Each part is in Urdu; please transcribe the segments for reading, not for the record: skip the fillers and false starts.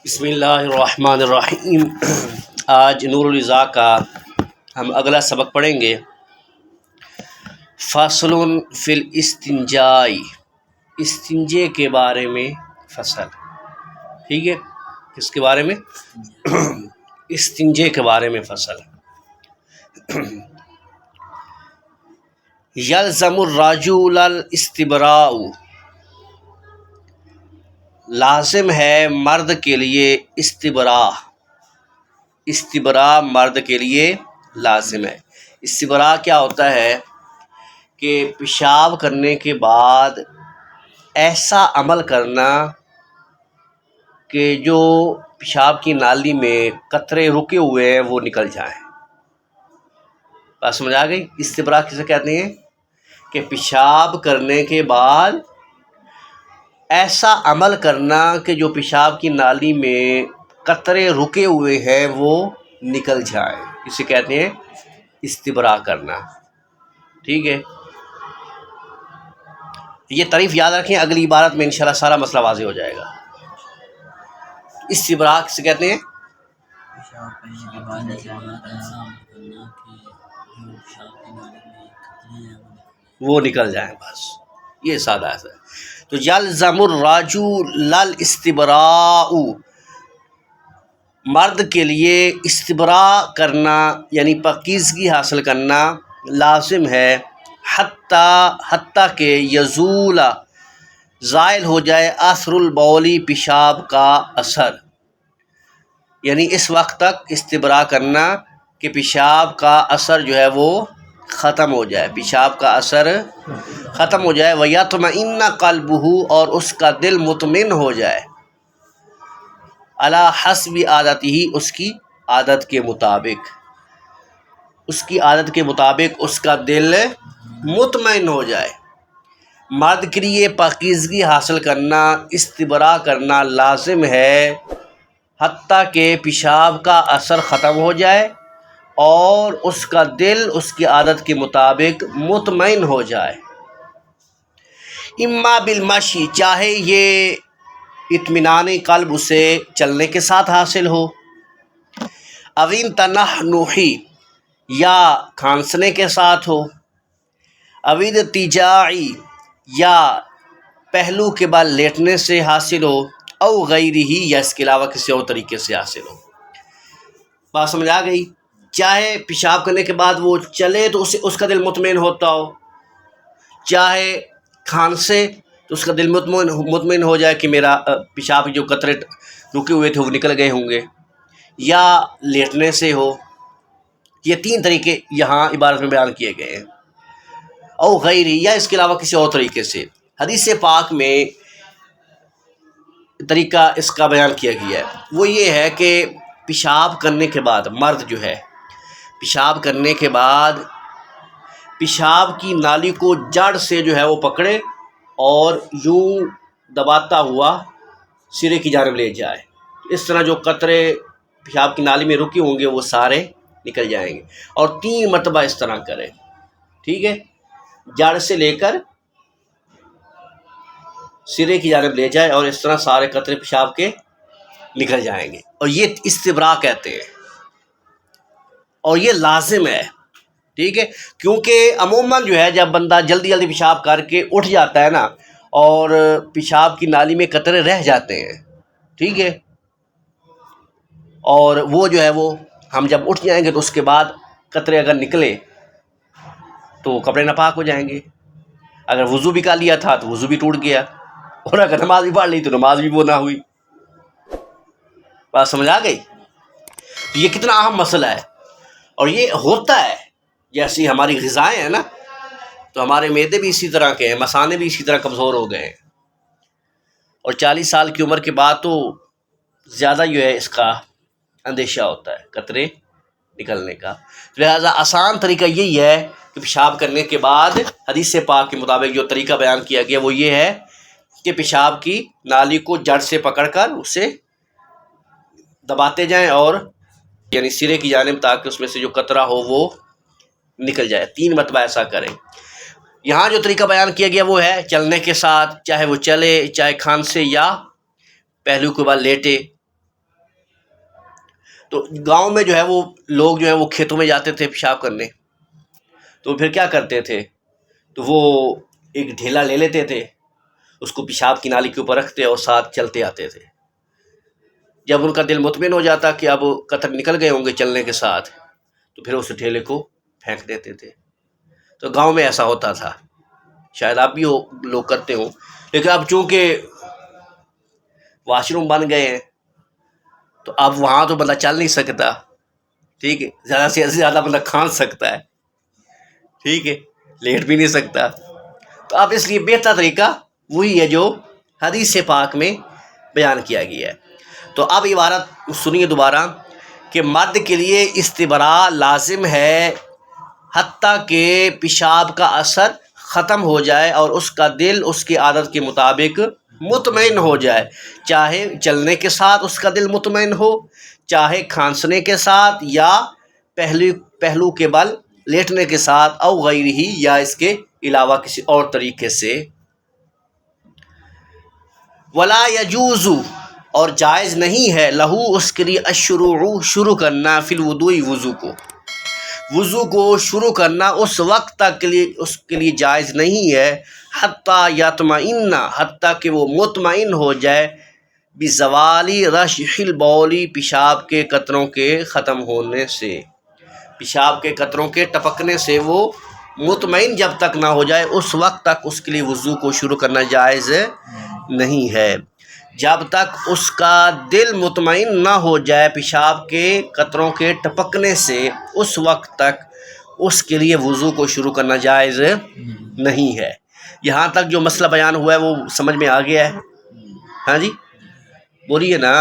بسم اللہ الرحمن الرحیم۔ آج نور الرضا کا ہم اگلا سبق پڑھیں گے۔ فصل فی الاستنجاء، استنجے کے بارے میں فصل، ٹھیک ہے، کس کے بارے میں؟ استنجے کے بارے میں فصل۔ یلزم الرجل الاستبراء، لازم ہے مرد کے لیے استبراء، استبراء مرد کے لیے لازم ہے۔ استبراء کیا ہوتا ہے کہ پیشاب کرنے کے بعد ایسا عمل کرنا کہ جو پیشاب کی نالی میں قطرے رکے ہوئے ہیں وہ نکل جائیں۔ بات سمجھ آ گئی؟ استبراء کسے کہتے ہیں کہ پیشاب کرنے کے بعد ایسا عمل کرنا کہ جو پیشاب کی نالی میں قطرے رکے ہوئے ہیں وہ نکل جائیں، اسے کہتے ہیں استبراء کرنا، ٹھیک ہے۔ یہ تعریف یاد رکھیں، اگلی عبارت میں انشاءاللہ سارا مسئلہ واضح ہو جائے گا۔ استبراء کسے کہتے ہیں؟ وہ نکل جائیں، بس یہ سادہ ہے۔ تو یلزم الرجل الاستبراء، مرد کے لیے استبراء کرنا یعنی پاکیزگی حاصل کرنا لازم ہے، حتیٰ کہ یزول، زائل ہو جائے، اثر البول، پیشاب کا اثر، یعنی اس وقت تک استبراء کرنا کہ پیشاب کا اثر جو ہے وہ ختم ہو جائے، پیشاب کا اثر ختم ہو جائے۔ وَيَطْمَئِنَّ قَلْبُهُ، اور اس کا دل مطمئن ہو جائے، عَلَى حَسْبِ عَادَتِهِ، اس کی عادت کے مطابق، اس کی عادت کے مطابق اس کا دل مطمئن ہو جائے۔ مرد کے لیے پاکیزگی حاصل کرنا، استبراء کرنا لازم ہے حتیٰ کہ پیشاب کا اثر ختم ہو جائے اور اس کا دل اس کی عادت کے مطابق مطمئن ہو جائے۔ اما بالمشی، چاہے یہ اطمینان قلب اسے چلنے کے ساتھ حاصل ہو، اوین تنحنحی، یا کھانسنے کے ساتھ ہو، اوید تجاعی، یا پہلو کے بل لیٹنے سے حاصل ہو، او غیرہ، یا اس کے علاوہ کسی اور طریقے سے حاصل ہو۔ بات سمجھ آ گئی؟ چاہے پیشاب کرنے کے بعد وہ چلے تو اس کا دل مطمئن ہوتا ہو، چاہے کھانسے تو اس کا دل مطمئن ہو جائے کہ میرا پیشاب کے جو قطرے رکے ہوئے تھے وہ نکل گئے ہوں گے، یا لیٹنے سے ہو۔ یہ تین طریقے یہاں عبارت میں بیان کیے گئے ہیں، او غیری، یا اس کے علاوہ کسی اور طریقے سے۔ حدیث پاک میں طریقہ اس کا بیان کیا گیا ہے، وہ یہ ہے کہ پیشاب کرنے کے بعد مرد جو ہے پیشاب کرنے کے بعد پیشاب کی نالی کو جڑ سے جو ہے وہ پکڑے اور یوں دباتا ہوا سرے کی جانب لے جائے، اس طرح جو قطرے پیشاب کی نالی میں رکے ہوں گے وہ سارے نکل جائیں گے، اور 3 مرتبہ اس طرح کرے، ٹھیک ہے، جڑ سے لے کر سرے کی جانب لے جائے اور اس طرح سارے قطرے پیشاب کے نکل جائیں گے، اور یہ استبراء کہتے ہیں، اور یہ لازم ہے، ٹھیک ہے، کیونکہ عموماً جو ہے جب بندہ جلدی جلدی پیشاب کر کے اٹھ جاتا ہے نا اور پیشاب کی نالی میں قطرے رہ جاتے ہیں، ٹھیک ہے، اور وہ جو ہے وہ ہم جب اٹھ جائیں گے تو اس کے بعد قطرے اگر نکلے تو کپڑے ناپاک ہو جائیں گے، اگر وضو بھی کر لیا تھا تو وضو بھی ٹوٹ گیا، اور اگر نماز بھی پڑھ لی تو نماز بھی وہ نہ ہوئی۔ بات سمجھ آ گئی؟ تو یہ کتنا اہم مسئلہ ہے، اور یہ ہوتا ہے، جیسی ہماری غذائیں ہیں نا، تو ہمارے معدے بھی اسی طرح کے ہیں، مثانے بھی اسی طرح کمزور ہو گئے ہیں، اور 40 سال کی عمر کے بعد تو زیادہ جو ہے اس کا اندیشہ ہوتا ہے قطرے نکلنے کا۔ لہٰذا آسان طریقہ یہی ہے کہ پیشاب کرنے کے بعد حدیث پاک کے مطابق جو طریقہ بیان کیا گیا وہ یہ ہے کہ پیشاب کی نالی کو جڑ سے پکڑ کر اسے دباتے جائیں، اور یعنی سرے کی جانب، تاکہ اس میں سے جو قطرہ ہو وہ نکل جائے، 3 مرتبہ ایسا کریں۔ یہاں جو طریقہ بیان کیا گیا وہ ہے چلنے کے ساتھ، چاہے وہ چلے، چاہے کھانسے یا پہلو کے بل لیٹے. تو گاؤں میں جو ہے وہ لوگ جو ہے وہ کھیتوں میں جاتے تھے پیشاب کرنے، تو پھر کیا کرتے تھے، تو وہ ایک ڈھیلا لے لیتے تھے، اس کو پیشاب کی نالی کے اوپر رکھتے اور ساتھ چلتے آتے تھے. جب ان کا دل مطمئن ہو جاتا کہ اب قطر نکل گئے ہوں گے چلنے کے ساتھ، تو پھر اس ڈھیلے کو پھینک دیتے تھے. تو گاؤں میں ایسا ہوتا تھا، شاید آپ بھی لوگ کرتے ہوں. لیکن اب چونکہ واش روم بن گئے ہیں تو اب وہاں تو بندہ چل نہیں سکتا، ٹھیک ہے، زیادہ سے زیادہ بندہ کھان سکتا ہے، ٹھیک ہے، لیٹ بھی نہیں سکتا. تو اب اس لیے بہتر طریقہ وہی ہے جو حدیث پاک میں بیان کیا گیا ہے. تو اب عبارت سنیے دوبارہ کہ مرد کے لیے استبراء لازم ہے حتیٰ کہ پیشاب کا اثر ختم ہو جائے اور اس کا دل اس کی عادت کے مطابق مطمئن ہو جائے، چاہے چلنے کے ساتھ اس کا دل مطمئن ہو، چاہے کھانسنے کے ساتھ، یا پہلو کے بل لیٹنے کے ساتھ، او غیر ہی، یا اس کے علاوہ کسی اور طریقے سے. ولا یجوز، اور جائز نہیں ہے، لہو، اس کے لیے، الشروع، شروع کرنا، فی الوضوء، وضو کو شروع کرنا اس وقت تک کے لیے اس کے لیے جائز نہیں ہے، حتیٰ یطمئن، حتیٰ کہ وہ مطمئن ہو جائے، بزوالی رشح البول، پیشاب کے قطروں کے ختم ہونے سے، پیشاب کے قطروں کے ٹپکنے سے وہ مطمئن جب تک نہ ہو جائے اس وقت تک اس کے لیے وضو کو شروع کرنا جائز نہیں ہے. جب تک اس کا دل مطمئن نہ ہو جائے پیشاب کے قطروں کے ٹپکنے سے، اس وقت تک اس کے لیے وضو کو شروع کرنا جائز نہیں ہے. یہاں تک جو مسئلہ بیان ہوا ہے وہ سمجھ میں آ گیا ہے؟ ہاں جی بولیے نا.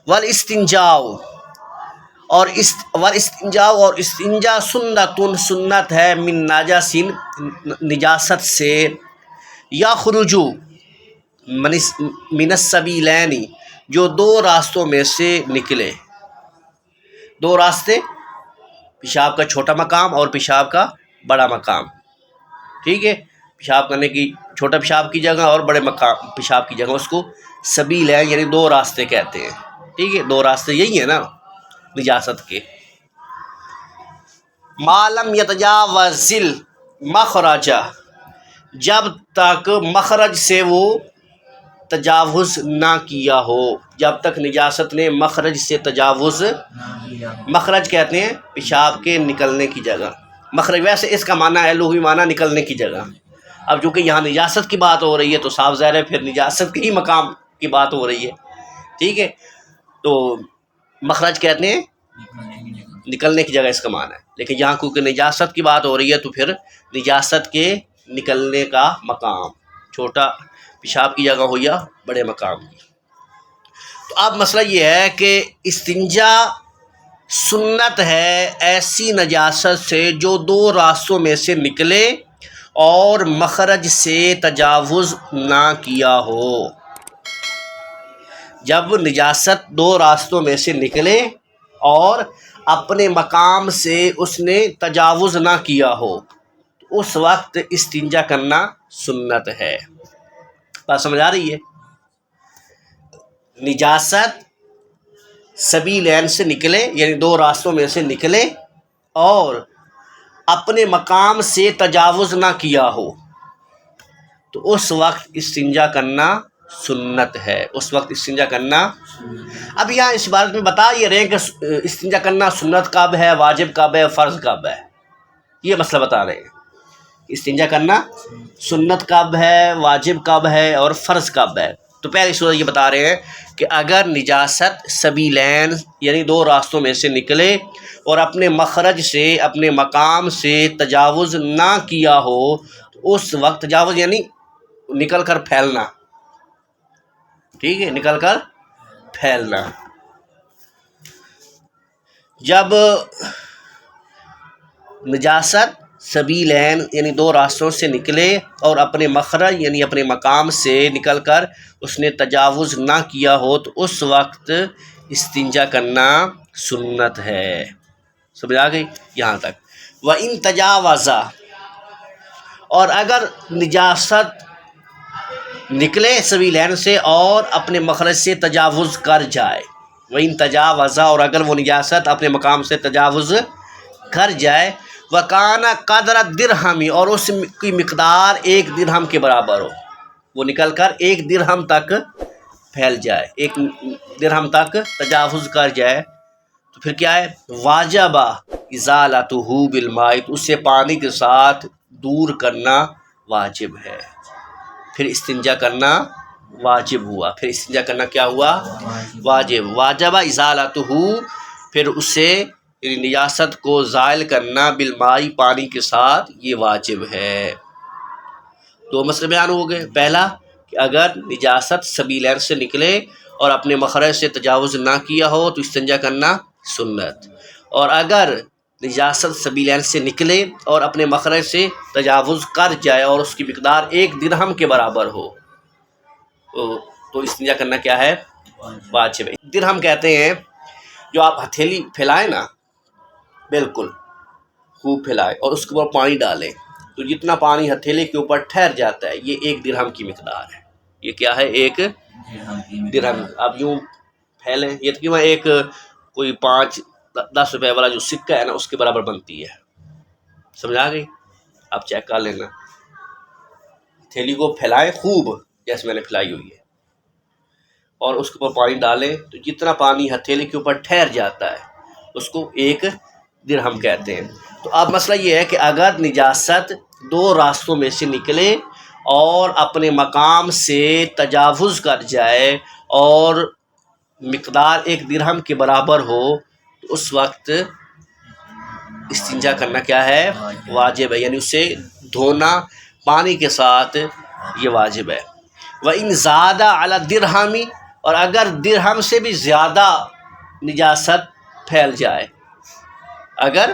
والاستنجاء، اور استنجا سنت ہے، من نجس، نجاست سے، یخرج من السبیلین، جو دو راستوں میں سے نکلے. دو راستے، پیشاب کا چھوٹا مقام اور پیشاب کا بڑا مقام، ٹھیک ہے، پیشاب کرنے کی چھوٹا پیشاب کی جگہ اور بڑے مقام پیشاب کی جگہ، اس کو سبیلین یعنی دو راستے کہتے ہیں، ٹھیک ہے. دو راستے یہی ہیں نا نجاست کے. ما لم یتجاوز المخرج، جب تک مخرج سے وہ تجاوز نہ کیا ہو، جب تک نجاست نے مخرج سے تجاوز، مخرج کہتے ہیں پیشاب کے نکلنے کی جگہ. مخرج ویسے اس کا معنی ہے لغوی معنی نکلنے کی جگہ. اب چونکہ یہاں نجاست کی بات ہو رہی ہے تو صاف ظاہر ہے پھر نجاست کے ہی مقام کی بات ہو رہی ہے، ٹھیک ہے. تو مخرج کہتے ہیں نکلنے کی جگہ اس کا معنی ہے، لیکن یہاں کیونکہ نجاست کی بات ہو رہی ہے تو پھر نجاست کے نکلنے کا مقام، چھوٹا پیشاب کی جگہ ہو یا بڑے مقام کی. تو اب مسئلہ یہ ہے کہ استنجا سنت ہے ایسی نجاست سے جو دو راستوں میں سے نکلے اور مخرج سے تجاوز نہ کیا ہو. جب نجاست دو راستوں میں سے نکلے اور اپنے مقام سے اس نے تجاوز نہ کیا ہو، اس وقت استنجا کرنا سنت ہے. بات سمجھ آ رہی ہے؟ نجاست سبیلین سے نکلے یعنی دو راستوں میں سے نکلے اور اپنے مقام سے تجاوز نہ کیا ہو تو اس وقت استنجا کرنا سنت ہے، اس وقت استنجا کرنا. اب یہاں اس بارے میں بتا یہ رہے ہیں کہ استنجا کرنا سنت کب ہے، واجب کب ہے، فرض کب ہے، یہ مسئلہ بتا رہے ہیں. استنجا کرنا سنت کب ہے، واجب کب ہے اور فرض کب ہے. تو پہلی صورت یہ بتا رہے ہیں کہ اگر نجاست سبیلین یعنی دو راستوں میں سے نکلے اور اپنے مخرج سے، اپنے مقام سے تجاوز نہ کیا ہو تو اس وقت، تجاوز یعنی نکل کر پھیلنا، ٹھیک ہے، نکل کر پھیلنا. جب نجاست سبیلین یعنی دو راستوں سے نکلے اور اپنے مخرج یعنی اپنے مقام سے نکل کر اس نے تجاوز نہ کیا ہو تو اس وقت استنجا کرنا سنت ہے. سمجھ آ گئی یہاں تک؟ وَإِن تَجَاوَزَ، اور اگر نجاست نکلے سبیلین سے اور اپنے مخرج سے تجاوز کر جائے، وَإِن تجاوزا، اور اگر وہ نجاست اپنے مقام سے تجاوز کر جائے، وَكَانَ قَدْرَ الدِّرْہَمِ، اور اس کی مقدار 1 درہم کے برابر ہو، وہ نکل کر 1 درہم تک پھیل جائے، 1 درہم تک تجاوز کر جائے، تو پھر کیا ہے؟ واجب ازالتہ بالماء، تو اسے پانی کے ساتھ دور کرنا واجب ہے، پھر استنجا کرنا واجب ہوا، پھر استنجا کرنا کیا ہوا؟ واجب، واجب ازالتہ، پھر اسے یعنی نجاست کو زائل کرنا بالماء، پانی کے ساتھ، یہ واجب ہے۔ 2 مسئلے بیان ہو گئے، پہلا کہ اگر نجاست سبیلین سے نکلے اور اپنے مخرج سے تجاوز نہ کیا ہو تو استنجا کرنا سنت، اور اگر نجاست سبیلین سے نکلے اور اپنے مخرج سے تجاوز کر جائے اور اس کی مقدار 1 درہم کے برابر ہو تو استنجا کرنا کیا ہے؟ واجب ہے۔ درہم کہتے ہیں جو آپ ہتھیلی پھیلائیں نا، بالکل خوب پھیلائیں اور اس کے اوپر پانی ڈالیں، تو جتنا پانی ہتھیلی کے اوپر ٹھہر جاتا ہے یہ 1 درہم کی مقدار ہے۔ یہ کیا ہے؟ 1 درہم۔ اب یوں پھیلیں، یہ تقریباً ایک کوئی 5-10 روپے والا جو سکہ ہے نا اس کے برابر بنتی ہے، سمجھ آ گئی؟ آپ چیک کر لینا، ہتھیلی کو پھیلائیں خوب جیسے میں نے پھیلائی ہوئی ہے، اور اس کے اوپر پانی ڈالیں، تو جتنا پانی ہتھیلی کے اوپر ٹھہر جاتا ہے اس کو 1 درہم کہتے ہیں۔ تو اب مسئلہ یہ ہے کہ اگر نجاست 2 راستوں میں سے نکلے اور اپنے مقام سے تجاوز کر جائے اور مقدار 1 درہم کے برابر ہو تو اس وقت استنجا کرنا کیا ہے؟ واجب ہے، یعنی اسے دھونا پانی کے ساتھ، یہ واجب ہے۔ وَإِن زَادَ عَلَى الدِّرْہَمِ، اور اگر درہم سے بھی زیادہ نجاست پھیل جائے، اگر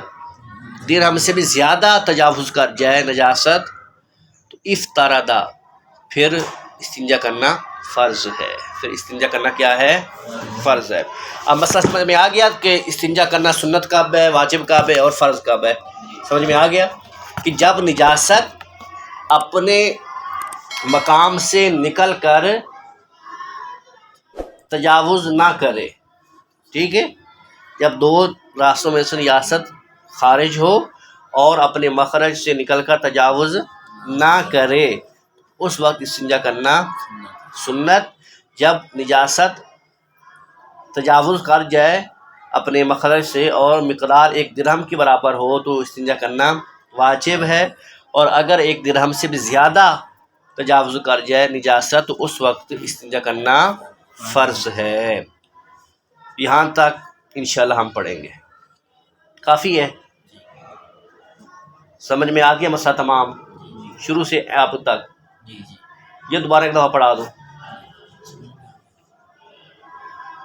درہم سے بھی زیادہ تجاوز کر جائے نجاست، تو افترض، پھر استنجا کرنا فرض ہے، پھر استنجا کرنا کیا ہے؟ فرض ہے۔ اب مسئلہ سمجھ میں آ گیا کہ استنجا کرنا سنت کب ہے، واجب کب ہے اور فرض کب ہے؟ سمجھ میں آ گیا کہ جب نجاست اپنے مقام سے نکل کر تجاوز نہ کرے، ٹھیک ہے، جب 2 راستوں میں سے نجاست خارج ہو اور اپنے مخرج سے نکل کر تجاوز نہ کرے، اس وقت استنجا کرنا سنت۔ جب نجاست تجاوز کر جائے اپنے مخرج سے اور مقدار 1 درہم کے برابر ہو تو استنجا کرنا واجب ہے، اور اگر 1 درہم سے بھی زیادہ تجاوز کر جائے نجاست تو اس وقت استنجا کرنا فرض ہے۔ یہاں تک انشاءاللہ ہم پڑھیں گے، کافی ہے، سمجھ میں آ گیا مسئلہ تمام شروع سے آپ تک؟ یہ دوبارہ ایک دفعہ پڑھا دو،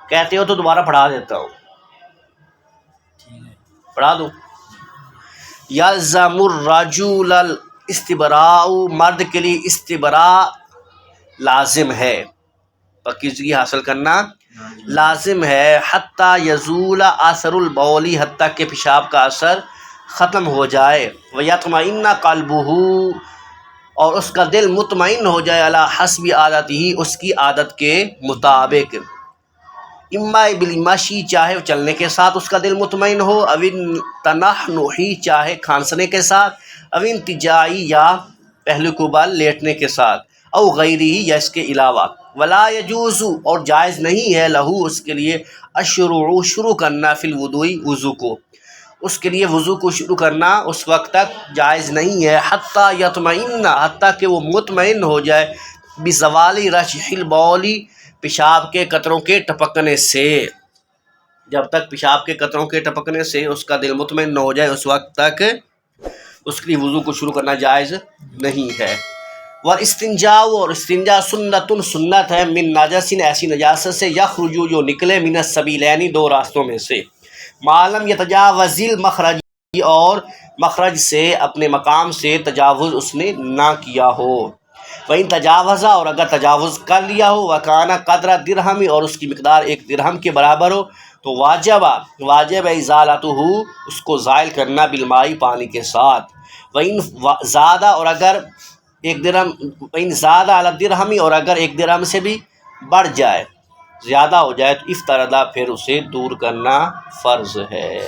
کہتے ہو تو دوبارہ پڑھا دیتا ہوں، پڑھا دوں۔ یلزم الرجل الاستبراء، مرد کے لیے استبراء لازم ہے، پاکیزگی حاصل کرنا لازم ہے، حتیٰ یزول اثر البول، حتیٰ کہ پیشاب کا اثر ختم ہو جائے، ویطمئن قلبہ، اور اس کا دل مطمئن ہو جائے، علی حسب عادتہ، اس کی عادت کے مطابق، اما بالمشی، چاہے چلنے کے ساتھ اس کا دل مطمئن ہو، او تنحنحی، چاہے کھانسنے کے ساتھ، او انتجاعی، یا پہلو کو بل لیٹنے کے ساتھ، او غیرہی، یا اس کے علاوہ، ولا یجوز، اور جائز نہیں ہے، لہو، اس کے لیے، الشروع، شروع کرنا، فی الوضوء، وضو کو، اس کے لیے وضو کو شروع کرنا اس وقت تک جائز نہیں ہے، حتیٰ یطمئن، حتیٰ کہ وہ مطمئن ہو جائے، بزوال رشح البول، پیشاب کے قطروں کے ٹپکنے سے، جب تک پیشاب کے قطروں کے ٹپکنے سے اس کا دل مطمئن نہ ہو جائے اس وقت تک اس کے لیے وضو کو شروع کرنا جائز نہیں ہے۔ والاستنجاء، اور استنجا سنت، سنت ہے، من نجس، ایسی نجاست سے، یخرج، جو نکلے، من السبیلین، 2 راستوں میں سے، ما لم یتجاوز المخرج، اور مخرج سے اپنے مقام سے تجاوز اس نے نہ کیا ہو، وَإِن تجاوزا، اور اگر تجاوز کر لیا ہو، وَكَانَ قَدْرَ الدِّرْہَمِ، اور اس کی مقدار 1 درہم کے برابر ہو، تو واجب ازالتہ، اس کو زائل کرنا، بالماء، پانی کے ساتھ، وَإِن زَادَ، اور اگر ایک درہم ان زیادہ علی الدرہمی، اور اگر ایک درہم سے بھی بڑھ جائے، زیادہ ہو جائے تو افترض، پھر اسے دور کرنا فرض ہے۔